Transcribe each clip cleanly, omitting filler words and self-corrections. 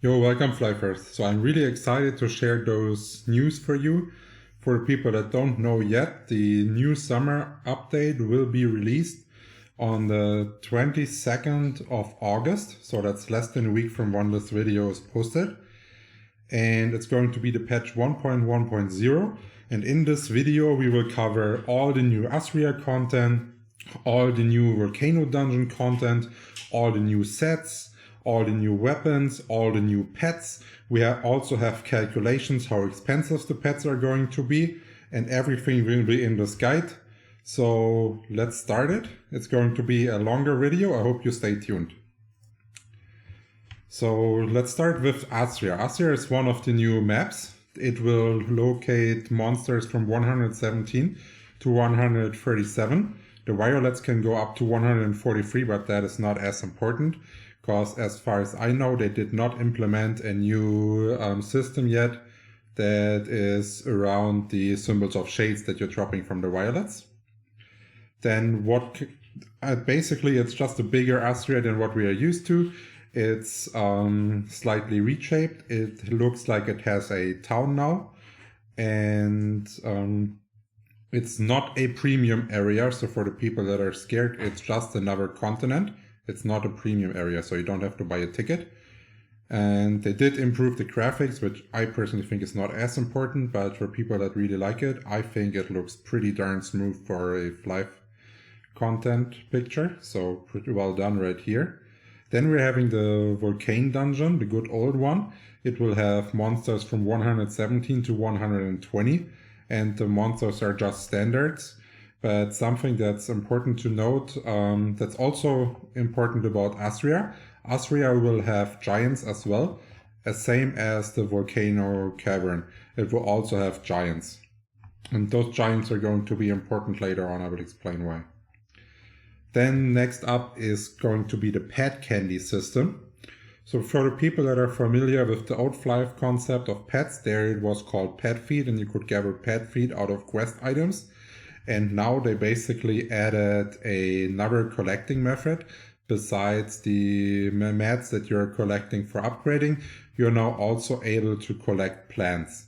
Yo, welcome Flyffers. So I'm really excited to share those news for you. For people that don't know yet, the new summer update will be released on the 22nd of August. So that's less than a week from when this video is posted. And it's going to be the patch 1.1.0. And in this video, we will cover all the new Azria content, all the new Volcano dungeon content, all the new sets, all the new weapons, all the new pets. We also have calculations how expensive the pets are going to be, and everything will be in this guide. So let's start it. It's going to be a longer video. I hope you stay tuned. So let's start with Azria. Azria is one of the new maps. It will locate monsters from 117 to 137. The violets can go up to 143, but that is not as important, because as far as I know, they did not implement a new system yet that is around the symbols of shades that you're dropping from the violets. Then basically it's just a bigger Azria than what we are used to. It's slightly reshaped. It looks like it has a town now, and it's not a premium area. So for the people that are scared, it's just another continent. It's not a premium area, so you don't have to buy a ticket. And they did improve the graphics, which I personally think is not as important, but for people that really like it, I think it looks pretty darn smooth for a Flyff content picture. So pretty well done right here. Then we're having the Volcano dungeon, the good old one. It will have monsters from 117 to 120, and the monsters are just standards. But something that's important to note, that's also important about Azria. Azria will have giants as well, same as the Volcano Cavern. It will also have giants. And those giants are going to be important later on. I will explain why. Then next up is going to be the pet candy system. So for the people that are familiar with the old Flyff concept of pets, there it was called pet feed, and you could gather pet feed out of quest items. And now they basically added another collecting method. Besides the mats that you're collecting for upgrading, you're now also able to collect plants.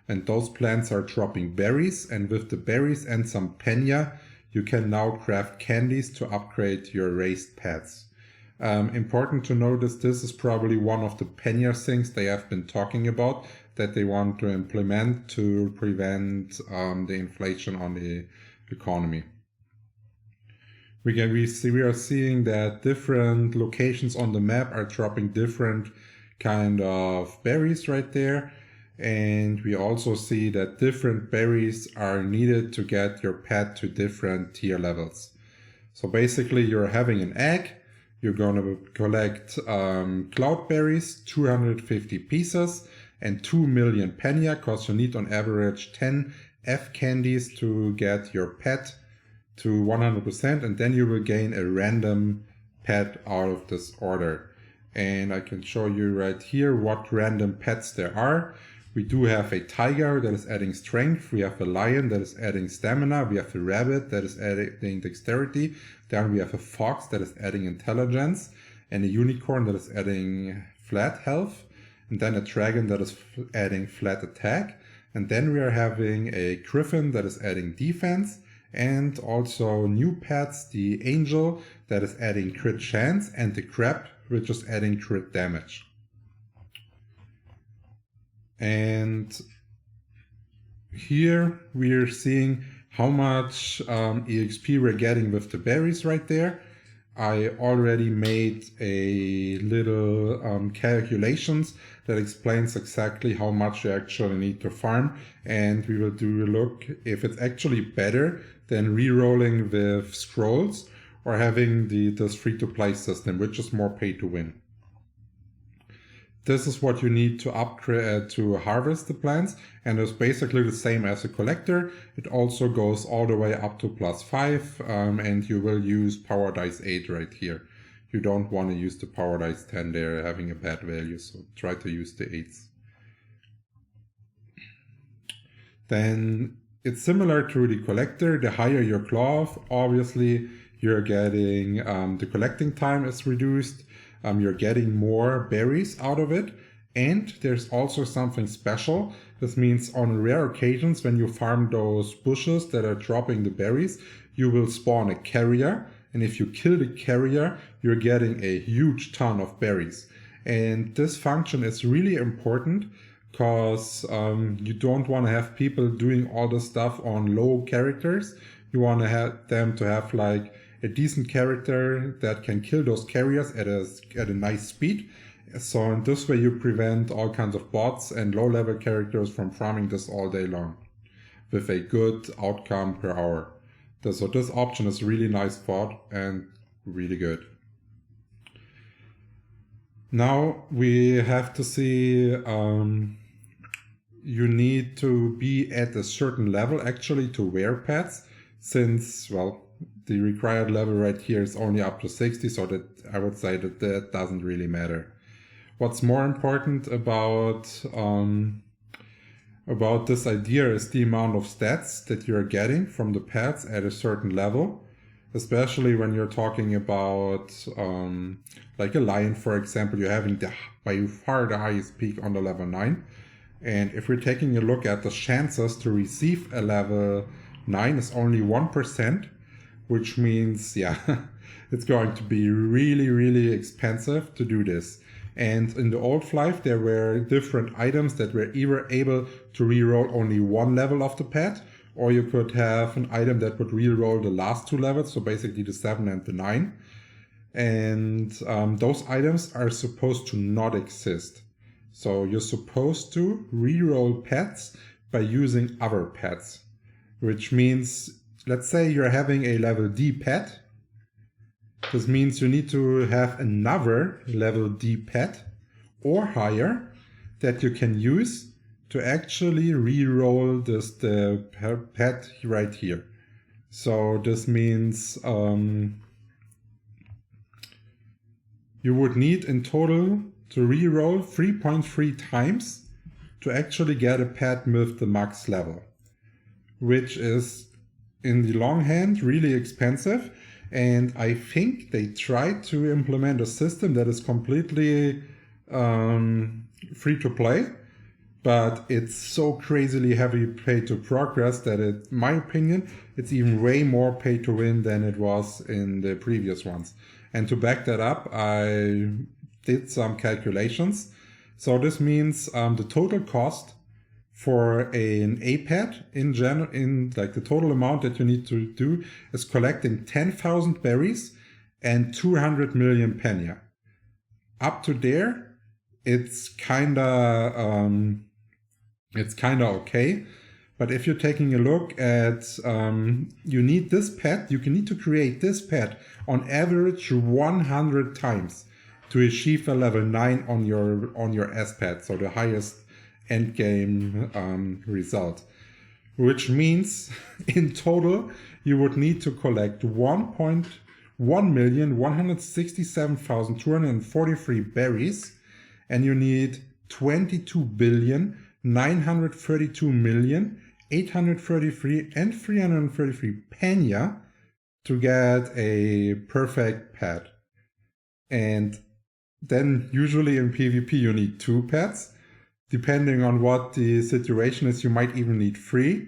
And those plants are dropping berries, and with the berries and some penya, you can now craft candies to upgrade your raised pets. Important to notice, this is probably one of the penya things they have been talking about that they want to implement to prevent the inflation on the economy. We are seeing that different locations on the map are dropping different kind of berries right there. And we also see that different berries are needed to get your pet to different tier levels. So basically you're having an egg, you're going to collect cloudberries, 250 pieces, and 2 million penya, because you need on average 10 F candies to get your pet to 100%, and then you will gain a random pet out of this order. And I can show you right here what random pets there are. We do have a tiger that is adding strength. We have a lion that is adding stamina. We have a rabbit that is adding dexterity. Then we have a fox that is adding intelligence, and a unicorn that is adding flat health, and then a dragon that is adding flat attack. And then we are having a griffin that is adding defense, and also new pets, the angel that is adding crit chance, and the crab which is adding crit damage. And here we are seeing how much EXP we're getting with the berries right there. I already made a little calculations that explains exactly how much you actually need to farm, and we will do a look if it's actually better than re-rolling with scrolls or having this free-to-play system, which is more pay to win. This is what you need to upgrade to harvest the plants, and it's basically the same as a collector. It also goes all the way up to +5, and you will use power dice 8 right here. You don't want to use the power dice 10, they're having a bad value, so try to use the 8s. Then it's similar to the collector. The higher your cloth, obviously you're getting the collecting time is reduced. You're getting more berries out of it, And there's also something special. This means on rare occasions when you farm those bushes that are dropping the berries, you will spawn a carrier. And if you kill the carrier, you're getting a huge ton of berries. And this function is really important because you don't want to have people doing all the stuff on low characters. You want to have them to have like a decent character that can kill those carriers at a nice speed. So in this way you prevent all kinds of bots and low-level characters from farming this all day long with a good outcome per hour. So this option is really nice thought and really good. Now we have to see you need to be at a certain level actually to wear pets, since, well, the required level right here is only up to 60, so that I would say that doesn't really matter. What's more important about this idea is the amount of stats that you're getting from the pets at a certain level, especially when you're talking about like a lion, for example. You're having by far the highest peak on the level 9. And if we're taking a look at the chances to receive a level 9 is only 1%, which means, yeah, it's going to be really, really expensive to do this. And in the old Flyff, there were different items that were either able to reroll only one level of the pet, or you could have an item that would reroll the last 2 levels, so basically the 7 and the 9. And those items are supposed to not exist. So you're supposed to reroll pets by using other pets, which means, let's say you're having a level D pet. This means you need to have another level D pet or higher that you can use to actually re-roll the pet right here. So this means you would need in total to re-roll 3.3 times to actually get a pet with the max level, which is in the long hand really expensive. And I think they tried to implement a system that is completely free to play, but it's so crazily heavy pay to progress that in my opinion, it's even way more pay to win than it was in the previous ones. And to back that up, I did some calculations. So this means the total cost for an A-pet in general, in like the total amount that you need to do is collecting 10,000 berries and 200 million penya. Up to there, it's kinda okay. But if you're taking a look at, you need this pet, you can need to create this pet on average 100 times to achieve a level 9 on your S-pet, so the highest end game result, which means in total you would need to collect 1,167,243 berries, and you need 22,932,833 and 333 penya to get a perfect pet. And then usually in PvP you need 2 pets. Depending on what the situation is, you might even need 3.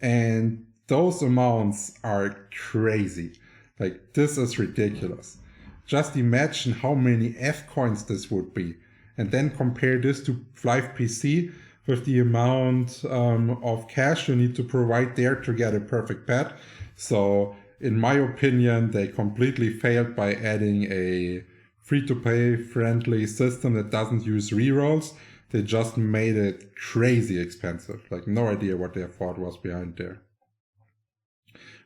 And those amounts are crazy. Like, this is ridiculous. Just imagine how many F coins this would be. And then compare this to Flyff PC with the amount of cash you need to provide there to get a perfect pet. So, in my opinion, they completely failed by adding a free-to-play friendly system that doesn't use rerolls. They just made it crazy expensive. Like, no idea what their thought was behind there.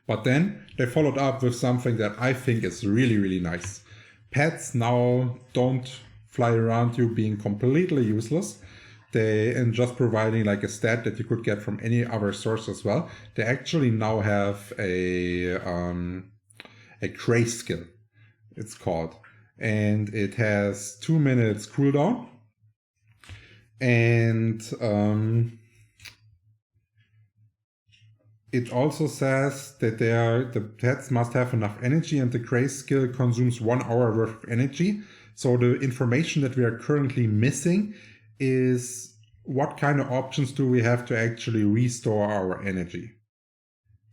But then they followed up with something that I think is really, really nice. Pets now don't fly around you being completely useless. And just providing like a stat that you could get from any other source as well. They actually now have a craze skill, it's called. And it has 2 minutes cooldown. And it also says that the pets must have enough energy, and the craze skill consumes 1 hour worth of energy. So the information that we are currently missing is what kind of options do we have to actually restore our energy.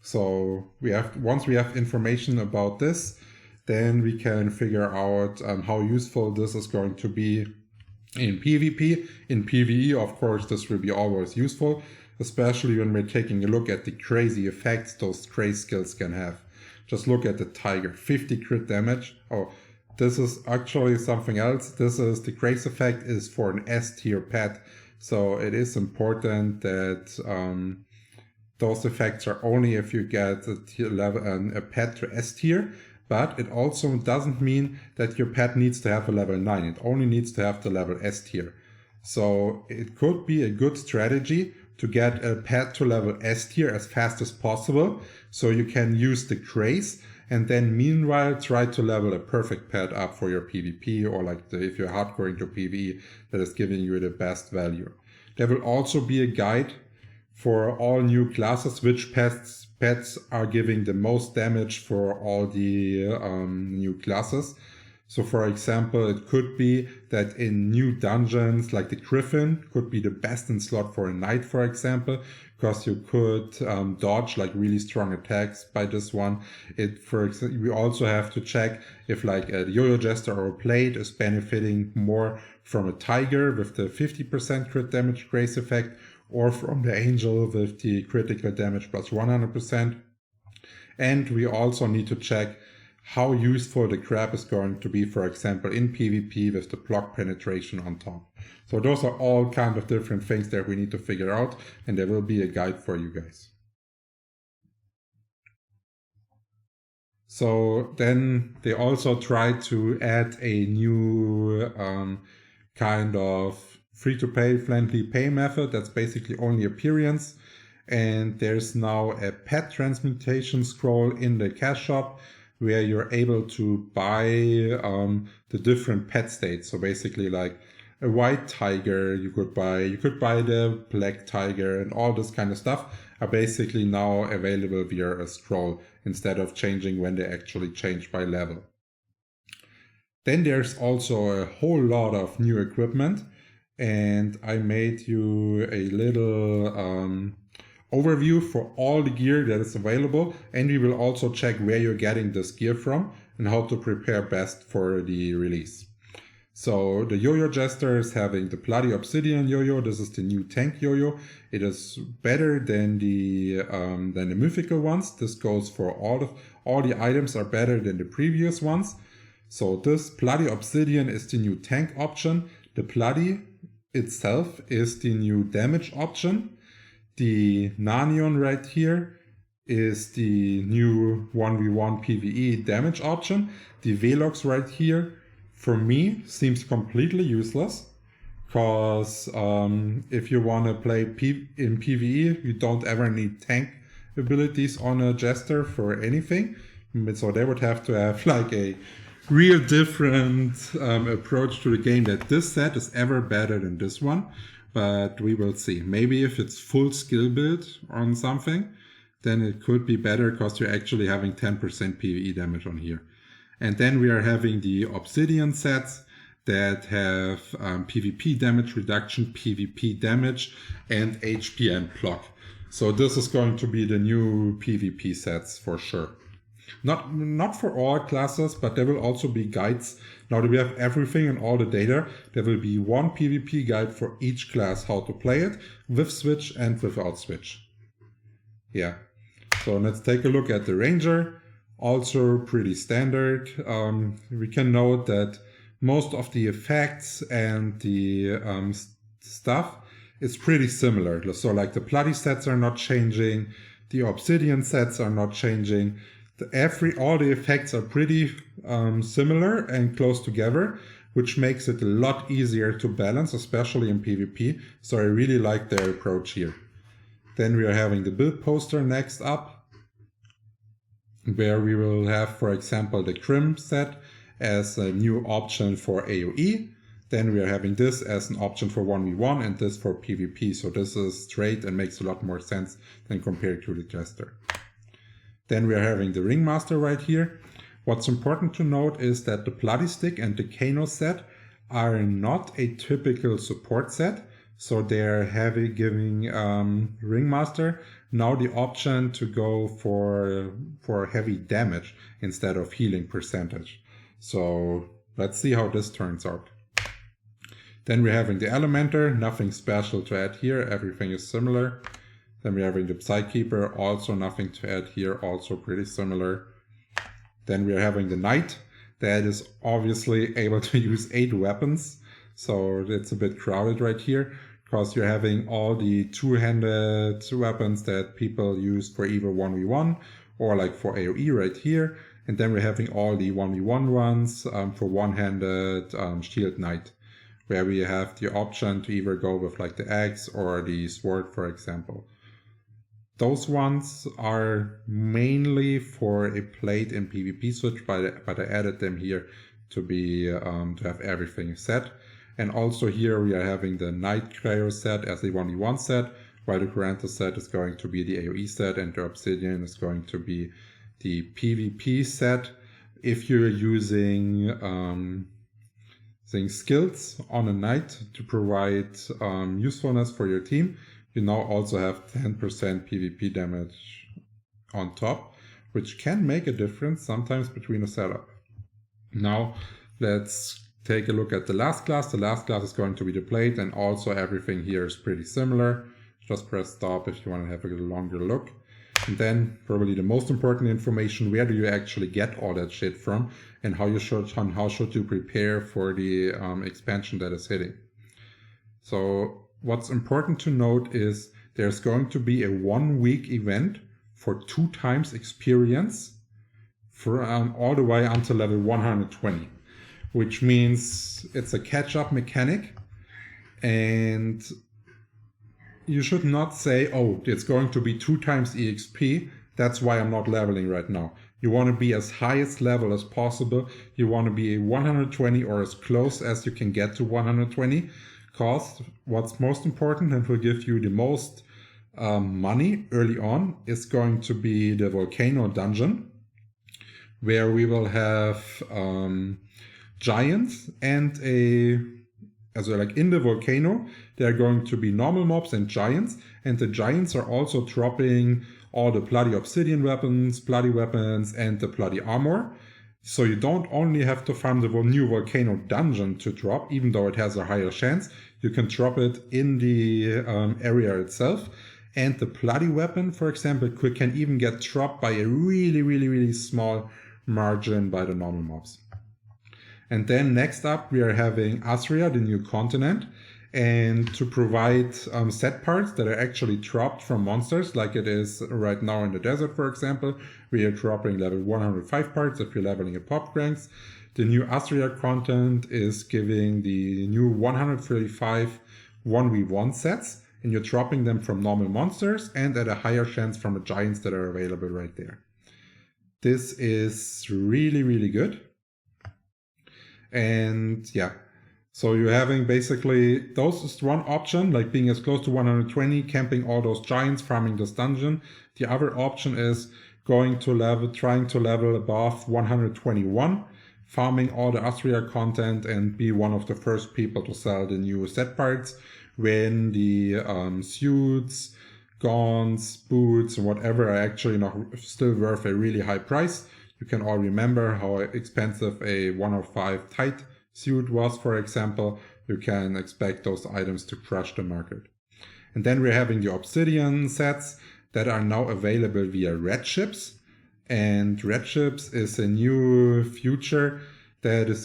So once we have information about this, then we can figure out how useful this is going to be in PvP. In PvE, of course, this will be always useful, especially when we're taking a look at the crazy effects those crazy skills can have. Just look at the Tiger, 50 crit damage. Oh, this is actually something else. This is the Grace effect is for an S tier pet. So it is important that those effects are only if you get a pet to S tier. But it also doesn't mean that your pet needs to have a level 9. It only needs to have the level S tier. So it could be a good strategy to get a pet to level S tier as fast as possible, so you can use the Grace and then meanwhile try to level a perfect pet up for your PvP, or like if you're hardcore into PvE, that is giving you the best value. There will also be a guide for all new classes, which pets are giving the most damage for all the new classes. So for example, it could be that in new dungeons, like the Griffin could be the best in slot for a knight, for example, because you could dodge like really strong attacks by this one. For example, we also have to check if like a Yo-Yo Jester or a Blade is benefiting more from a Tiger with the 50% crit damage Grace effect, or from the Angel with the critical damage plus 100%. And we also need to check how useful the crab is going to be, for example, in PvP with the block penetration on top. So those are all kind of different things that we need to figure out, and there will be a guide for you guys. So then they also try to add a new kind of free-to-pay friendly pay method that's basically only appearance. And there's now a pet transmutation scroll in the cash shop where you're able to buy the different pet states. So basically like a white tiger you could buy the black tiger, and all this kind of stuff are basically now available via a scroll instead of changing when they actually change by level. Then there's also a whole lot of new equipment, and I made you a little overview for all the gear that is available, and we will also check where you're getting this gear from and how to prepare best for the release. So the Yo-Yo Jester is having the Bloody Obsidian Yo-Yo. This is the new tank Yo-Yo. It is better than the mythical ones. This goes for all the items are better than the previous ones. So this Bloody Obsidian is the new tank option. The Bloody itself is the new damage option. The Nanion right here is the new 1v1 PvE damage option. The Velox right here, for me, seems completely useless. Because if you want to play in PvE, you don't ever need tank abilities on a Jester for anything. So they would have to have like a real different approach to the game, that this set is ever better than this one. But we will see. Maybe if it's full skill build on something, then it could be better because you're actually having 10% PvE damage on here. And then we are having the Obsidian sets that have PvP damage reduction, PvP damage, and HP and block. So this is going to be the new PvP sets for sure. Not for all classes, but there will also be guides. Now that we have everything and all the data, there will be one PvP guide for each class, how to play it, with switch and without switch. Yeah, so let's take a look at the Ranger. Also pretty standard. We can note that most of the effects and the stuff is pretty similar. So like the Bloody sets are not changing, the Obsidian sets are not changing. All the effects are pretty similar and close together, which makes it a lot easier to balance, especially in PvP. So I really like their approach here. Then we are having the build poster next up, where we will have, for example, the Crim set as a new option for AoE. Then we are having this as an option for 1v1 and this for PvP. So this is straight and makes a lot more sense than compared to the Jester. Then we are having the Ringmaster right here. What's important to note is that the Bloody Stick and the Kano set are not a typical support set. So they're giving Ringmaster now the option to go for heavy damage instead of healing percentage. So let's see how this turns out. Then we're having the Elementer, nothing special to add here, everything is similar. Then we're having the Psykeeper, also nothing to add here, also pretty similar. Then we're having the Knight, that is obviously able to use 8 weapons. So it's a bit crowded right here, because you're having all the two-handed weapons that people use for either 1v1 or like for AoE right here. And then we're having all the 1v1 ones for one-handed Shield Knight, where we have the option to either go with like the axe or the sword, for example. Those ones are mainly for a plate and PvP switch, but I added them here to be to have everything set. And also here we are having the Knight Cryo set as a 1v1 set, while the Coranthus set is going to be the AoE set, and the Obsidian is going to be the PvP set. If you're using skills on a Knight to provide usefulness for your team, you now also have 10% PvP damage on top, which can make a difference sometimes between a setup. Now let's take a look at the last class. The last class is going to be the plate, and also everything here is pretty similar. Just press stop if you want to have a longer look. And then probably the most important information, where do you actually get all that shit from, and how should you prepare for the expansion that is hitting. So what's important to note is there's going to be a 1-week event for 2 times experience for all the way until level 120, which means it's a catch-up mechanic, and you should not say, oh, it's going to be 2 times EXP, that's why I'm not leveling right now. You want to be as highest level as possible. You want to be a 120 or as close as you can get to 120. Because what's most important and will give you the most money early on is going to be the Volcano dungeon, where we will have giants and like in the volcano, there are going to be normal mobs and giants, and the giants are also dropping all the bloody obsidian weapons, bloody weapons, and the bloody armor. So you don't only have to farm the new volcano dungeon to drop, even though it has a higher chance. You can drop it in the area itself. And the bloody weapon, for example, can even get dropped by a really, really, really small margin by the normal mobs. And then next up, we are having Azria, the new continent. And to provide set parts that are actually dropped from monsters, like it is right now in the desert, for example, we are dropping level 105 parts if you're leveling at pop ranks. The new Azria content is giving the new 135 1v1 sets, and you're dropping them from normal monsters and at a higher chance from the giants that are available right there. This is really, really good. And yeah. So you're having basically, those is one option, like being as close to 120, camping all those giants, farming this dungeon. The other option is trying to level above 121, farming all the Azria content and be one of the first people to sell the new set parts when the suits, gaunts, boots, and whatever are actually still worth a really high price. You can all remember how expensive a 105 tight suit was, for example. You can expect those items to crush the market. And then we're having the obsidian sets that are now available via red ships. And red ships is a new feature that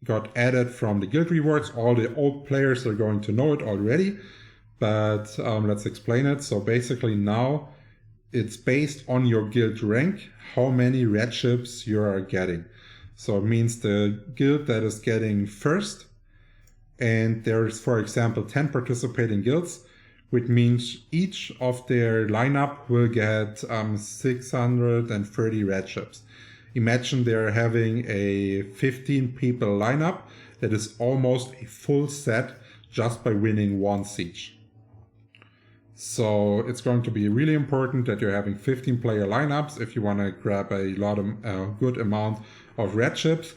got added from the guild rewards. All the old players are going to know it already, but let's explain it. So basically now it's based on your guild rank, how many red ships you are getting. So it means the guild that is getting first, and there is, for example, 10 participating guilds, which means each of their lineup will get 630 red ships. Imagine they're having a 15 people lineup that is almost a full set just by winning one siege. So it's going to be really important that you're having 15 player lineups if you want to grab a good amount of red ships.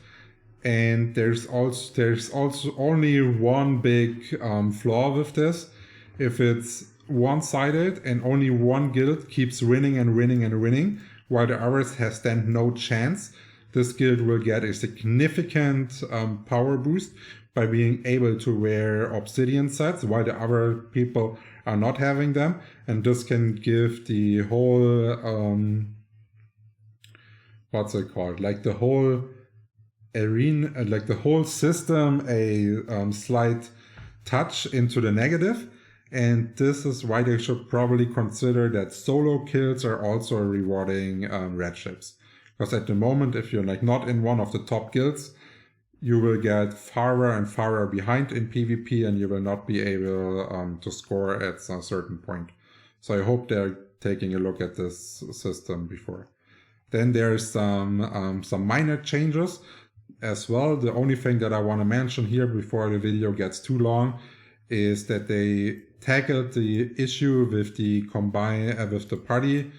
And there's also only one big flaw with this. If it's one-sided and only one guild keeps winning and winning and winning, while the others stand no chance, this guild will get a significant power boost by being able to wear obsidian sets, while the other people are not having them. And this can give the whole, what's it called? Like the whole arena, like the whole system, a slight touch into the negative. And this is why they should probably consider that solo kills are also rewarding red chips. Because at the moment, if you're like not in one of the top guilds, you will get farther and farther behind in PvP, and you will not be able to score at a certain point. So I hope they're taking a look at this system before. Then there's some minor changes as well. The only thing that I want to mention here before the video gets too long is that they tackled the issue with the party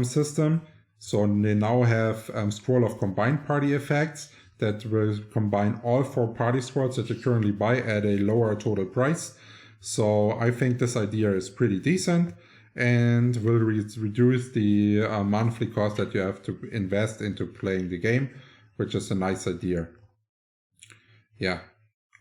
system. So they now have scroll of combined party effects that will combine all 4 party scrolls that you currently buy at a lower total price. So I think this idea is pretty decent and will reduce the monthly cost that you have to invest into playing the game, which is a nice idea. Yeah.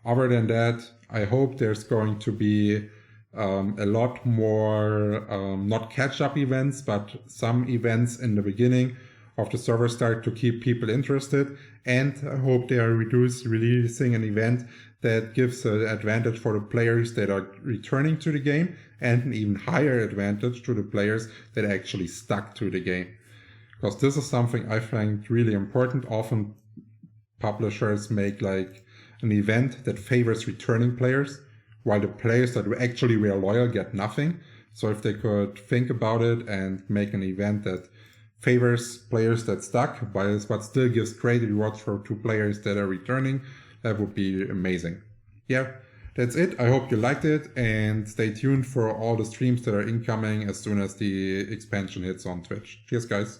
Other than that, I hope there's going to be a lot more, not catch-up events, but some events in the beginning of the server start to keep people interested. And I hope they are releasing an event that gives an advantage for the players that are returning to the game, and an even higher advantage to the players that actually stuck to the game. Because this is something I find really important. Often publishers make like an event that favors returning players, while the players that actually were loyal get nothing. So if they could think about it and make an event that favors players that stuck, but still gives great rewards to players that are returning, that would be amazing. Yeah, that's it. I hope you liked it, and stay tuned for all the streams that are incoming as soon as the expansion hits on Twitch. Cheers, guys.